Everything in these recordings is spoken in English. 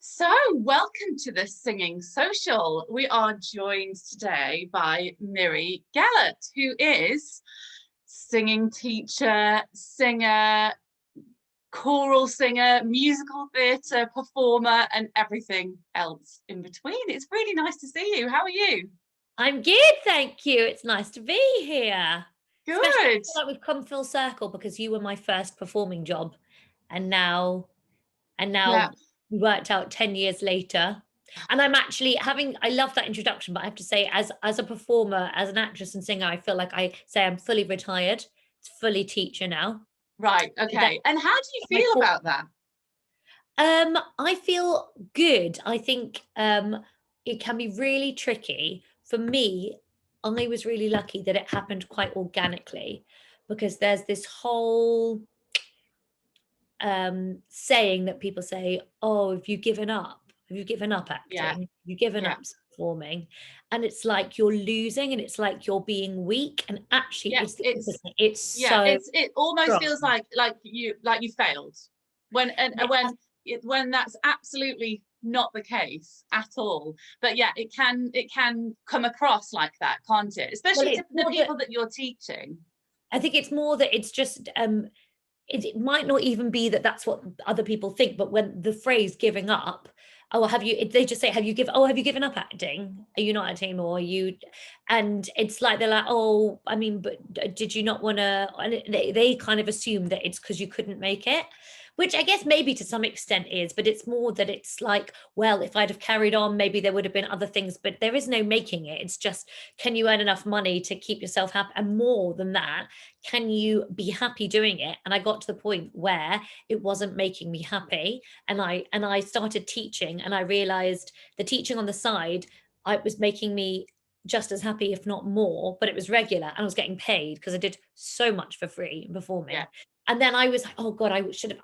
So, welcome to the Singing Social. We are joined today by Miri Gellert, who is singing teacher, singer, choral singer, musical theatre performer, and everything else in between. It's really nice to see you. How are you? I'm good, thank you. It's nice to be here. Especially I Good. feel like we've come full circle because you were my first performing job, and Yeah. now we worked out 10 years later. And I'm actually having I love that introduction, but I have to say as a performer, as an actress and singer, I feel like I say I'm fully retired. It's fully teacher now. Right. So that Okay. And how do you my feel core about that? I feel good. I think, it can be really tricky. For me, I was really lucky that it happened quite organically because there's this whole, saying that people say, "Oh, have you given up? Have you given up Yeah. acting? Have you given Yeah. up performing?" And it's like you're losing and it's like you're being weak, and actually Yeah. it's the opposite. It's Yeah, so it almost strong. feels like you failed when and when that's absolutely not the case at all. But yeah, it can come across like that, can't it? Well, Especially to it's the more that people that you're teaching. I think it's more that it's just, it might not even be that that's what other people think, but when the phrase "giving up," oh, have you they just say, have you given up acting? Are you not acting or are you" and it's like they're like, "Oh, I mean, but did you not wanna" and they kind of assume that it's because you couldn't make it, which I guess maybe to some extent is, but it's more that it's like, well, if I'd have carried on, maybe there would have been other things, but there is no making it. It's just, can you earn enough money to keep yourself happy? And more than that, can you be happy doing it? And I got to the point where it wasn't making me happy, and I started teaching, and I realized the teaching on the side, I was making me just as happy if not more, but it was regular and I was getting paid because I did so much for free in Yeah. performing. And then I was like, oh god,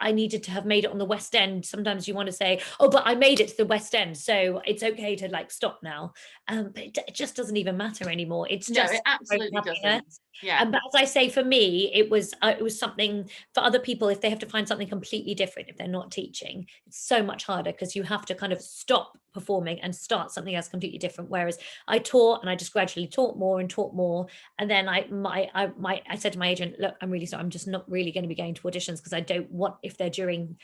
I needed to have made it on the West End. Sometimes you want to say, oh, but I made it to the West End, so it's okay to like stop now. But it just doesn't even matter anymore. It's No, it just absolutely happiness. doesn't. Yeah. But as I say, for me, it was something. For other people, if they have to find something completely different, if they're not teaching, it's so much harder because you have to kind of stop performing and start something else completely different. Whereas I taught and I just gradually taught more, and then I said to my agent, look, I'm really sorry, I'm just not really going to be going to auditions because I don't want if they're during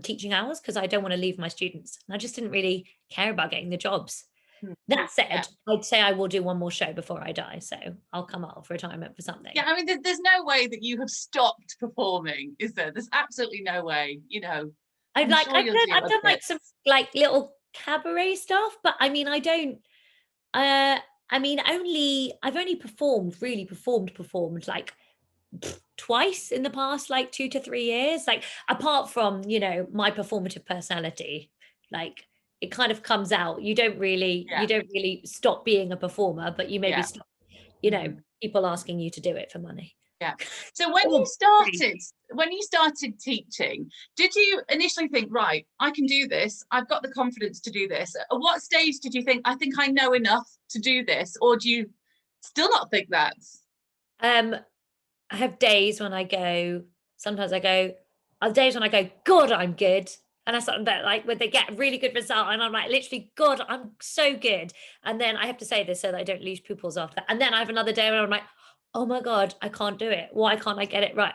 teaching hours because I don't want to leave my students, and I just didn't really care about getting the jobs. Hmm. That Yeah. said, I'd say I will do one more show before I die, so I'll come out of retirement for Yeah, something. I mean, there's no way that you have stopped performing, is there? There's absolutely no way. I've I'm like sure you'll do I've a done, bit. like, some, like, little cabaret stuff, but I mean, uh, I've only performed, like, twice in the past, like, 2 to 3 years, like, apart from, my performative personality, like, it kind of comes out. Yeah, You don't really stop being a performer, but you maybe yeah. stop, Mhm. people asking you to do it for money. Yeah. So when you Or free. started, when you started teaching, did you initially think, right, I can do this. I've got the confidence to do this. At what stage did you think, I think I know enough to do this? Or do you still not think that? Um, I have days when I go sometimes I go days when I go, "God, I'm good." And I sort of that like when they get a really good result and I'm like, literally, "God, I'm so good." And then I have to say this so that I don't lose pupils after that. And then I have another day where I'm like, "Oh my God, I can't do it. Why can't I get it right?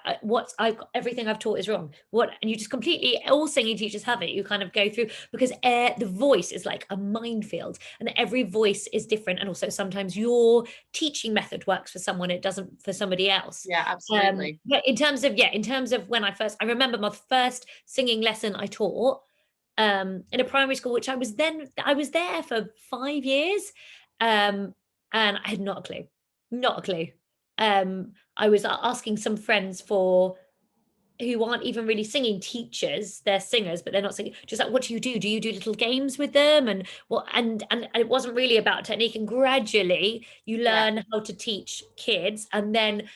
Everything I've taught is wrong." What and you just completely all singing teachers have it. You kind of go through because the voice is like a minefield and every voice is different. And also sometimes your teaching method works for someone, it doesn't for somebody else. Yeah, absolutely. But in terms of when I remember my first singing lesson I taught, in a primary school, which I was there for 5 years, and I had not a clue, not a clue. I was asking some friends for who aren't even really singing teachers, they're singers, but they're not singing. Just like, what do you do? Do you do little games with them? And what and it wasn't really about technique. And gradually you Yeah, learn how to teach kids. And then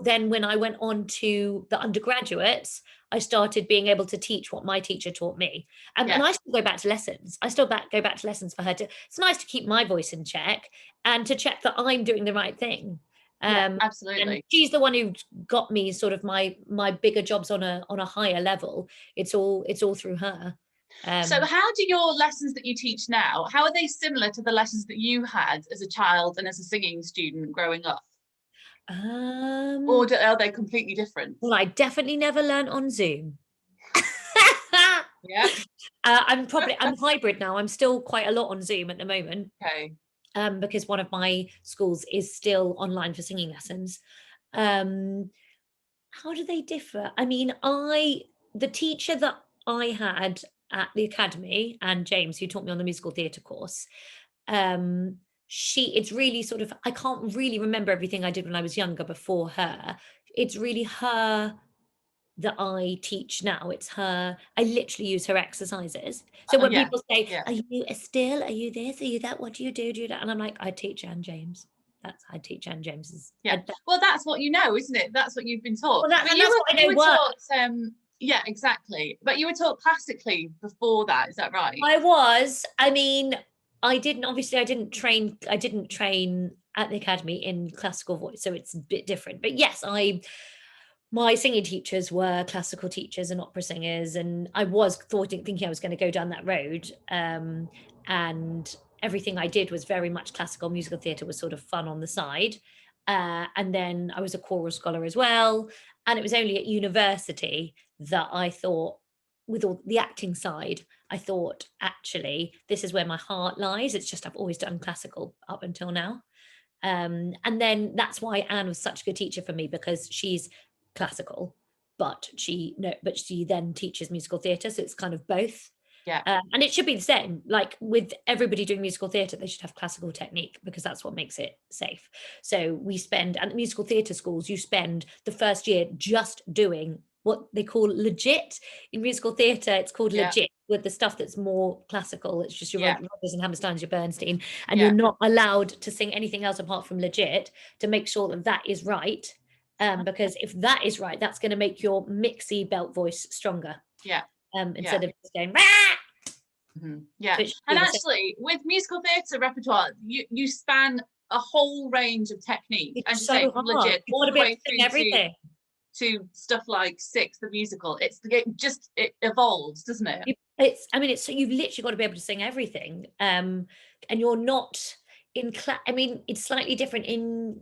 then when I went on to the undergraduates, I started being able to teach what my teacher taught me. yeah, And I still go back to lessons. Go back to lessons for her to it's nice to keep my voice in check and to check that I'm doing the right thing. yeah, Um, and absolutely. she's the one who got me sort of my bigger jobs on a higher level. It's all through her. So how do your lessons that you teach now, how are they similar to the lessons that you had as a child and as a singing student growing up? Or are they completely different? Well, I definitely never learned on Zoom. Yeah. I'm hybrid now. I'm still quite a lot on Zoom at the moment. Okay. Because one of my schools is still online for singing lessons. How do they differ? I mean, the teacher that I had at the academy, and James, who taught me on the musical theatre course, it's really sort of, I can't really remember everything I did when I was younger before her. It's really her that I teach now. It's her, I literally use her exercises. So when Yeah. people say, Yeah. are you a still? Are you this? Are you that? What do you do? Do that? And I'm like, I teach Anne James. I teach Anne James's. Yeah. Well, that's what you know, isn't it? That's what you've been taught. Well, But that's what I you know were taught, yeah, exactly. But you were taught classically before that, is that right? I was. I mean, I didn't train at the academy in classical voice, so it's a bit different. But yes, my singing teachers were classical teachers and opera singers, and I was thinking I was going to go down that road. And everything I did was very much classical. Musical theatre was sort of fun on the side. And then I was a choral scholar as well. And it was only at university that I thought, with all the acting side, I thought, actually, this is where my heart lies. It's just I've always done classical up until now. And then that's why Anne was such a good teacher for me, because she's classical, but she then teaches musical theatre, so it's kind of both. Yeah. And it should be the same. Like with everybody doing musical theatre, they should have classical technique, because that's what makes it safe. So we spend, at the musical theatre schools, you spend the first year just doing what they call legit. In musical theatre, it's called legit, with the stuff that's more classical. It's just your Rodgers and Hammersteins, your Bernstein, and you're not allowed to sing anything else apart from legit, to make sure that that is right. Because if that is right, that's going to make your mixy belt voice stronger. Yeah. Instead of just going, yeah. And actually, with musical theatre repertoire, you span a whole range of technique. It's as you so say, hard. legit, You want to be able to sing everything. To stuff like Six, the musical. It evolves, doesn't it? It's you've literally got to be able to sing everything. And you're not in it's slightly different in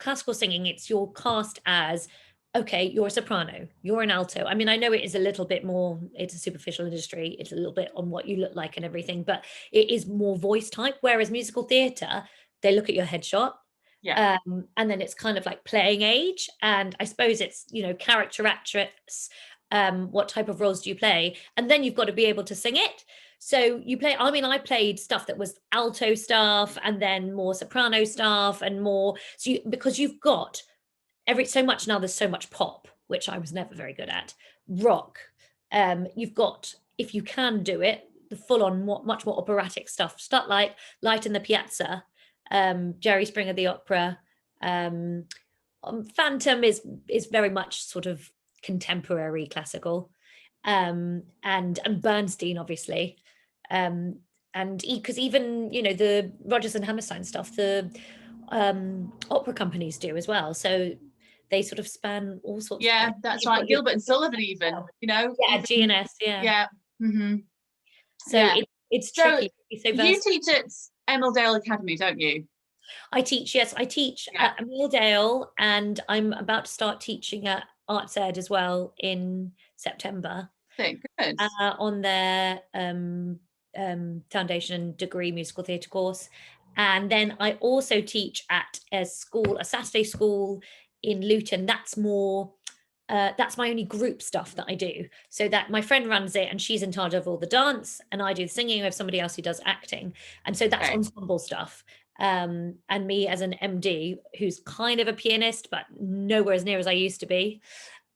classical singing. It's you're cast as, okay, you're a soprano, you're an alto. I mean, I know it is a little bit more, it's a superficial industry, it's a little bit on what you look like and everything, but it is more voice type. Whereas musical theatre, they look at your headshot. Yeah. And then it's kind of like playing age. And I suppose it's, character actress, what type of roles do you play? And then you've got to be able to sing it. So I played stuff that was alto stuff, and then more soprano stuff, and more, because you've got so much now, there's so much pop, which I was never very good at, rock. You've got, if you can do it, the full on, much more operatic stuff like Light in the Piazza, Jerry Springer the Opera. Phantom is very much sort of contemporary classical, and Bernstein, obviously, and because even the Rodgers and Hammerstein stuff, the opera companies do as well, so they sort of span all sorts. Yeah, that's right. Gilbert and Sullivan, even. GNS, yeah. Mm-hmm. So it's tricky. So you teach at Emil Dale Academy, don't you? I teach at Emil Dale, and I'm about to start teaching at Arts Ed as well in September. Good. On their foundation degree musical theatre course. And then I also teach at a Saturday school in Luton. That's more, that's my only group stuff that I do. So that my friend runs it, and she's in charge of all the dance, and I do the singing. We have somebody else who does acting. And so that's ensemble stuff. And me as an MD, who's kind of a pianist, but nowhere as near as I used to be,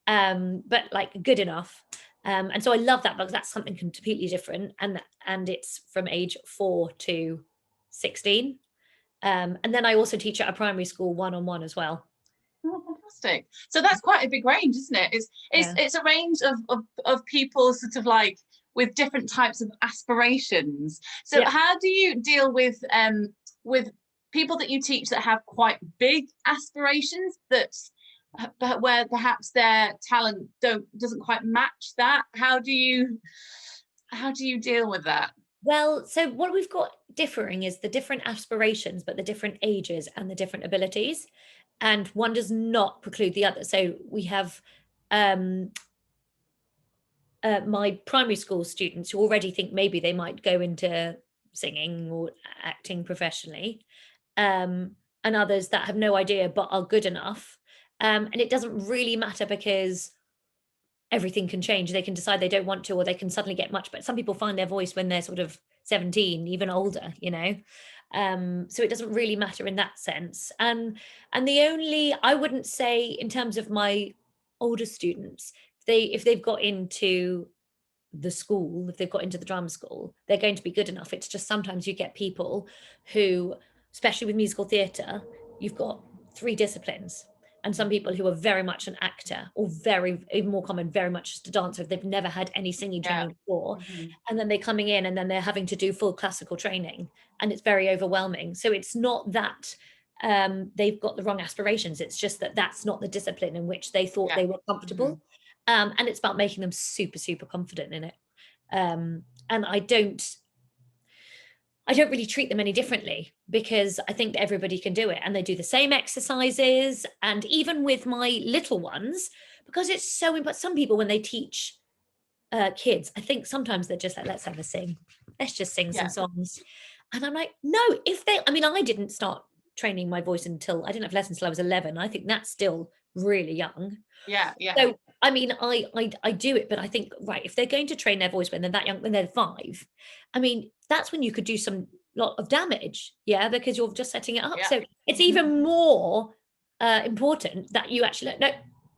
but like good enough. And so I love that, because that's something completely different, and it's from age 4 to 16. And then I also teach at a primary school one-on-one as well. Oh, fantastic. So that's quite a big range, isn't it? It's a range of people sort of like with different types of aspirations. So how do you deal with people that you teach that have quite big aspirations, but where perhaps their talent doesn't quite match that? How do you How do you deal with that? Well, so what we've got differing is the different aspirations, but the different ages and the different abilities. And one does not preclude the other. So we have um, my primary school students who already think maybe they might go into singing or acting professionally, and others that have no idea but are good enough. And it doesn't really matter because everything can change. They can decide they don't want to, or they can suddenly get much. But some people find their voice when they're sort of 17, even older, you know. So it doesn't really matter in that sense. And the only I wouldn't say in terms of my older students, if they've got into the school, if they've got into the drama school, they're going to be good enough. It's just sometimes you get people who, especially with musical theatre, you've got three disciplines. And some people who are very much an actor, or very, even more common, very much just a dancer. They've never had any singing Yeah. training before. Mhm. And then they're coming in and then they're having to do full classical training. And it's very overwhelming. So it's not that they've got the wrong aspirations. It's just that that's not the discipline in which they thought Yeah. they were comfortable. Mhm. And it's about making them super, super confident in it. And I don't really treat them any differently because I think that everybody can do it and they do the same exercises. And even with my little ones, because it's so important, some people when they teach kids, I think sometimes they're just like, let's have a sing. Let's just sing some Yeah. songs. And I'm like, no, I mean, I didn't start training my voice until I didn't have lessons until I was 11. I think that's still really young. Yeah. Yeah. So, I mean, I do it, but I think, right, if they're going to train their voice when they're that young, when they're 5, I mean, that's when you could do some lot of damage, yeah, because you're just setting it up. Yeah. So it's Mhm. even more important that you actually no,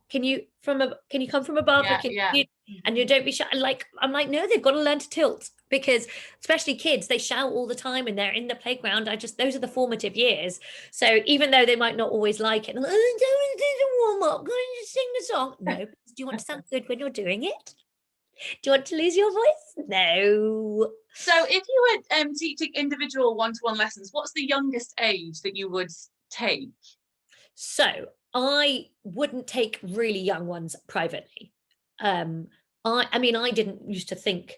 can you come from above? Or Yeah. can Yeah. you, and you Mhm. don't be shy. Like I'm like, no, they've got to learn to tilt because especially kids, they shout all the time and they're in the playground. Those are the formative years. So even though they might not always like it, oh, don't do the warm up, go and sing the song. No, because do you want to sound good when you're doing it? Do you want to lose your voice? No. So if you were teaching individual one-to-one lessons, what's the youngest age that you would take? So I wouldn't take really young ones privately. Um, I mean, I didn't used to think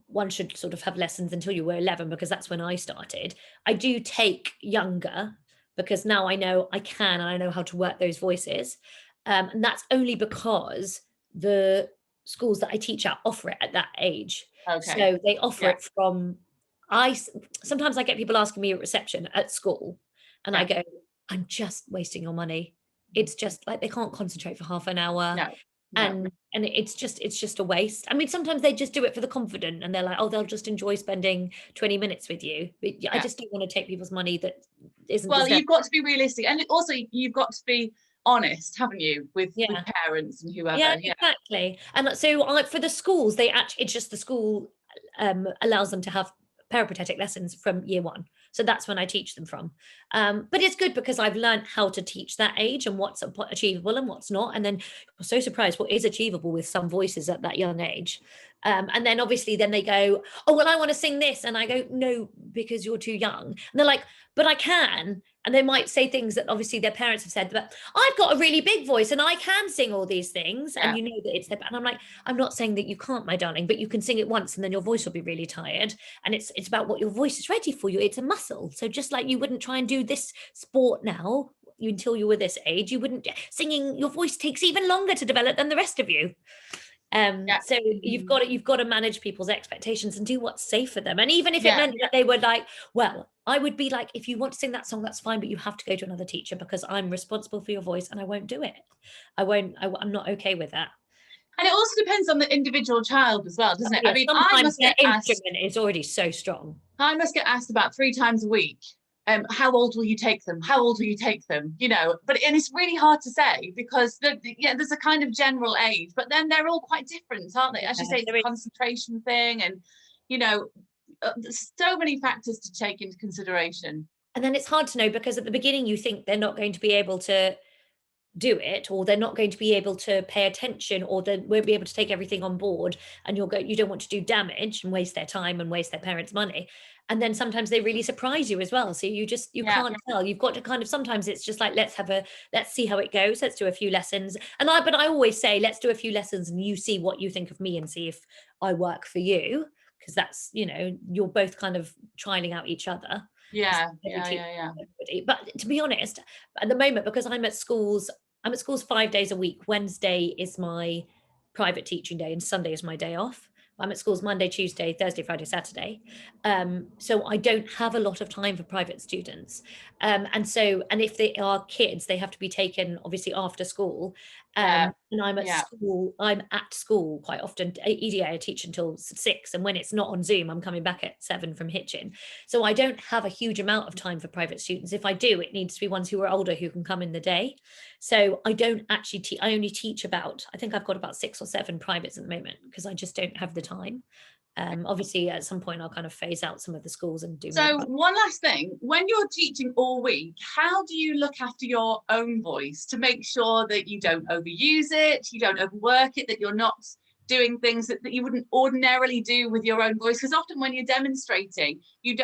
one should sort of have lessons until you were 11 because that's when I started. I do take younger because now I know I can and I know how to work those voices. And that's only because the schools that I teach at offer it at that age. Okay. So they offer Yeah. it from I s- sometimes I get people asking me at reception at school and I Yeah. go, I'm just wasting your money. It's just like they can't concentrate for half an hour No. No. and it's just a waste. I mean, sometimes they just do it for the confident and they're like, "Oh, they'll just enjoy spending 20 minutes with you." But I Yeah. just don't wanna take people's money that isn't Well, deserved. you've got to be realistic, and also you've got to be honest, haven't you, with Yeah. parents and Yeah, whoever. Yeah. exactly. And so I for the schools, they actually it's just the school, allows them to have peripatetic lessons from year 1. So that's when I teach them from. But it's good because I've learned how to teach that age and what's achievable and what's not, and then you're so surprised what is achievable with some voices at that young age. And then obviously then they go, "Oh, well, I wanna sing this," and I go, "No, because you're too young." And they're like, "But I can." And they might say things that obviously their parents have said, but I've got a really big voice and I can sing all these things. And Yeah. you know that it's the, and I'm like, I'm not saying that you can't, my darling, but you can sing it once and then your voice will be really tired. And it's about what your voice is ready for you. It's a muscle. So just like you wouldn't try and do this sport now until you were this age, you wouldn't singing, your voice takes even longer to develop than the rest of you. Yeah. So Mhm. you've got to manage people's expectations and do what's safe for them. And even if it Yeah. meant that they were like, well, I would be like, if you want to sing that song, that's fine, but you have to go to another teacher because I'm responsible for your voice and I won't do it. I'm not okay with that. And it also depends on the individual child as well, Oh, doesn't it? I yeah, mean, sometimes their instrument is already so strong. I must get asked about 3 times a week. How old will you take them? How old will you take them? But and it's really hard to say because yeah, there's a kind of general age, but then they're all quite different, aren't they? As you Yeah, say, it's there a is. concentration thing, and you know, there's so many factors to take into consideration. And then it's hard to know because at the beginning you think they're not going to be able to do it or they're not going to be able to pay attention or they won't be able to take everything on board and you don't want to do damage and waste their time and waste their parents money, and then sometimes they really surprise you as well, so you Yeah, can't tell. You've got to kind of sometimes it's just like let's see how it goes, let's do a few lessons. But I always say let's do a few lessons and you see what you think of me and see if I work for you, because that's, you know, you're both kind of trialing out each other. Yeah, Every yeah, teacher, yeah, yeah. everybody. But to be honest, at the moment, because I'm at schools 5 days a week. Wednesday is my private teaching day and Sunday is my day off. I'm at schools Monday, Tuesday, Thursday, Friday, Saturday. So I don't have a lot of time for private students. And if they are kids, they have to be taken obviously after school. Yeah, And yeah. I'm at school quite often. EDA, I teach until 6. And when it's not on Zoom, I'm coming back at 7 from Hitchin. So I don't have a huge amount of time for private students. If I do, it needs to be ones who are older who can come in the day. So I don't actually teach, I only teach I think I've got about 6 or 7 privates at the moment because I just don't have the time. Obviously, at some point, I'll kind of phase out some of the schools and do more. So one last thing, when you're teaching all week, how do you look after your own voice to make sure that you don't overuse it, you don't overwork it, that you're not doing things that you wouldn't ordinarily do with your own voice? Because often when you're demonstrating, you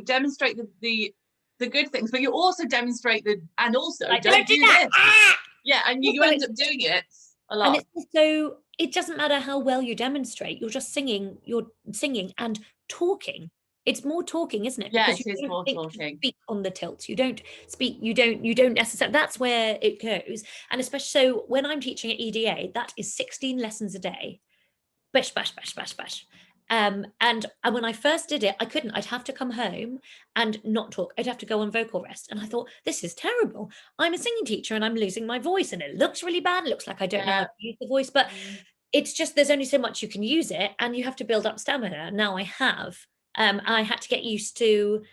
demonstrate the good things, but you also demonstrate and also don't do that. this. Yeah, and you Also, end up doing it a and lot. it's also, it doesn't matter how well you demonstrate, you're singing and talking. It's more talking, isn't it? Yeah, Because you it is don't more think to talking. speak on the tilts. You don't necessarily, that's where it goes. And especially so when I'm teaching at EDA, that is 16 lessons a day. Bash, bash, bash, bash, bash. And when I first did it, I couldn't. I'd have to come home and not talk. I'd have to go on vocal rest. And I thought, this is terrible. I'm a singing teacher and I'm losing my voice and it looks really bad. It looks like I don't know how Yeah. to use the voice, but it's just, there's only so much you can use it and you have to build up stamina. Now I have. I had to get used to,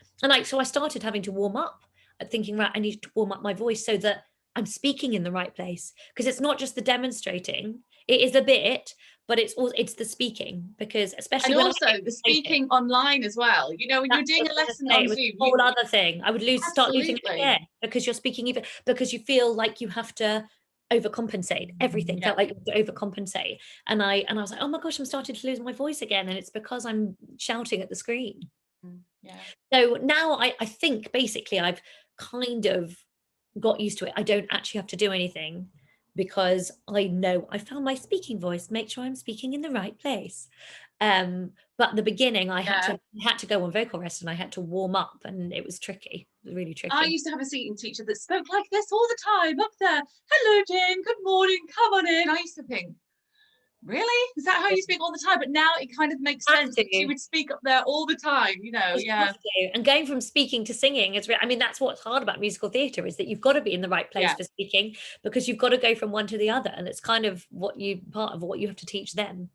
so I started having to warm up, thinking, right, I need to warm up my voice so that I'm speaking in the right place. Because it's not just the demonstrating, it is a bit, but it's the speaking, because especially And when also the speaking online as well. You know, when you're doing a lesson on it was Zoom, a whole other thing. I would start losing it absolutely. again because you're speaking even, because you feel like you have to overcompensate. Everything felt like you had to overcompensate. And I was like, oh my gosh, I'm starting to lose my voice again. And it's because I'm shouting at the screen. Yeah. So now I think basically I've kind of got used to it. I don't actually have to do anything because I know I found my speaking voice, make sure I'm speaking in the right place. But at the beginning I had to go on vocal rest and I had to warm up and it was tricky. It was really tricky. I used to have a singing teacher that spoke like this all the time up there. Hello, Jane. Good morning. Come on in. I used to think, really? Is that how you speak all the time? But now it kind of makes sense that she would speak up there all the time, you know. Yeah. And going from speaking to singing is, I mean, that's what's hard about musical theatre, is that you've got to be in the right place for speaking, because you've got to go from one to the other, and it's kind of part of what you have to teach them.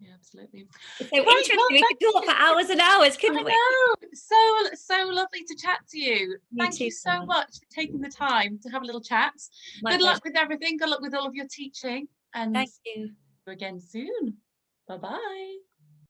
Yeah, absolutely. It's so interesting. We could talk for hours and hours, couldn't we? I know. So lovely to chat to you. Thank you so much for taking the time to have a little chat. Good luck with everything. Good luck with all of your teaching. And thank you. again soon. Bye-bye.